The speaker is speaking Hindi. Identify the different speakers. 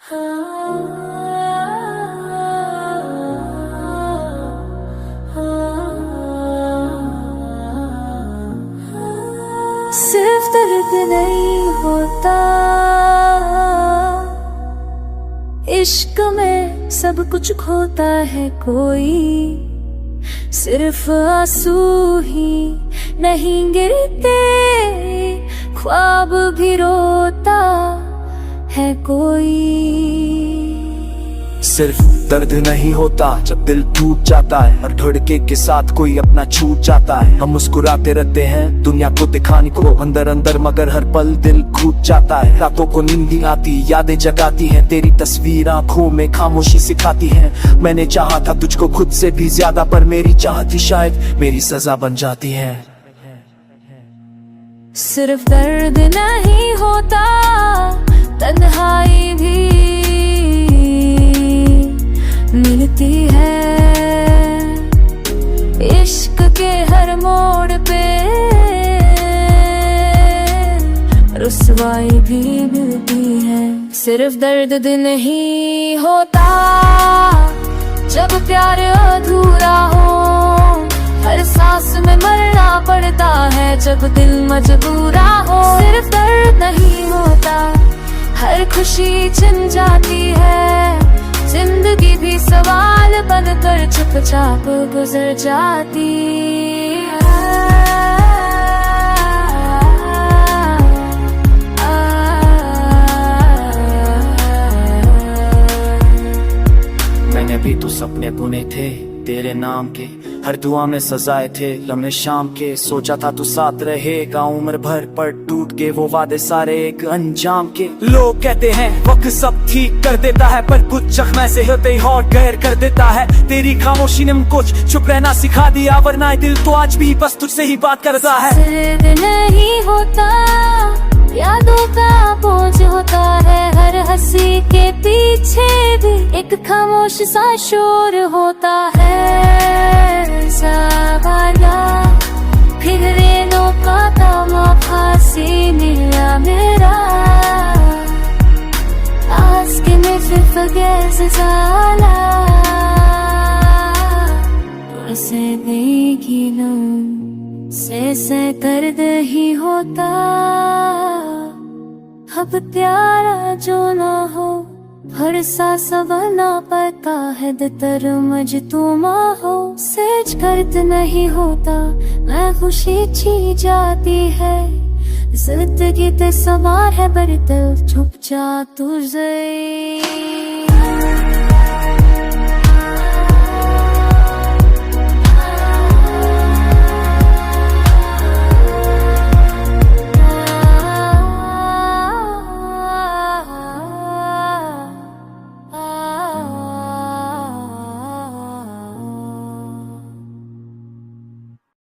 Speaker 1: सिर्फ दर्द नहीं होता, इश्क में सब कुछ खोता है कोई। सिर्फ आंसू ही नहीं गिरते, ख्वाब भी रोता है कोई।
Speaker 2: सिर्फ दर्द नहीं होता जब दिल टूट जाता है और धड़के के साथ कोई अपना छूट जाता है। हम मुस्कुराते रहते हैं दुनिया को दिखाने को अंदर अंदर, मगर हर पल दिल खूट जाता है। रातों को नींद नहीं आती, यादें जगाती हैं, तेरी तस्वीर आंखों में खामोशी सिखाती है। मैंने चाहा था तुझको खुद से भी ज्यादा, पर मेरी चाहत ही शायद मेरी सजा बन जाती है।
Speaker 1: सिर्फ दर्द नहीं होता, तन्हाई भी मिलती है। इश्क के हर मोड़ पे रुसवाई भी मिलती है। सिर्फ दर्द नहीं होता जब प्यार अधूरा हो, हर सांस में मरना पड़ता है जब दिल मजबूरा हो। सिर्फ दर्द नहीं होता, हर खुशी छिन जाती है, जिंदगी भी सवाल बनकर चुपचाप गुजर जाती है।
Speaker 2: मैंने भी तो सपने बुने थे तेरे नाम के, हर दुआ में सजाए थे लम्हे शाम के। सोचा था तू साथ रहेगा उम्र भर, पर टूट के वो वादे सारे एक अंजाम के। लोग कहते हैं वक्त सब ठीक कर देता है, पर कुछ जख्म से होते ही और गैर कर देता है। तेरी खामोशी ने कुछ चुप रहना सिखा दिया, वरना दिल तो आज भी बस तुझसे ही बात करता है।
Speaker 1: दर्द नहीं होता, यादों का बोझ होता है, हर हंसी के पीछे भी एक खामोश सा शोर होता है। सवाला फिर रेनों का दामा फांसी मिला मेरा, आस्क में फिर गैस जाला तुझसे देगी लूं से दर्द ही होता। अब प्यारा जो ना हो, हर सांस बना पता है तर मजतूमा हो। सच दर्द नहीं होता, मैं खुशी छी जाती है, जिंदगी ते सवार है बरतल छुप जा तुझे।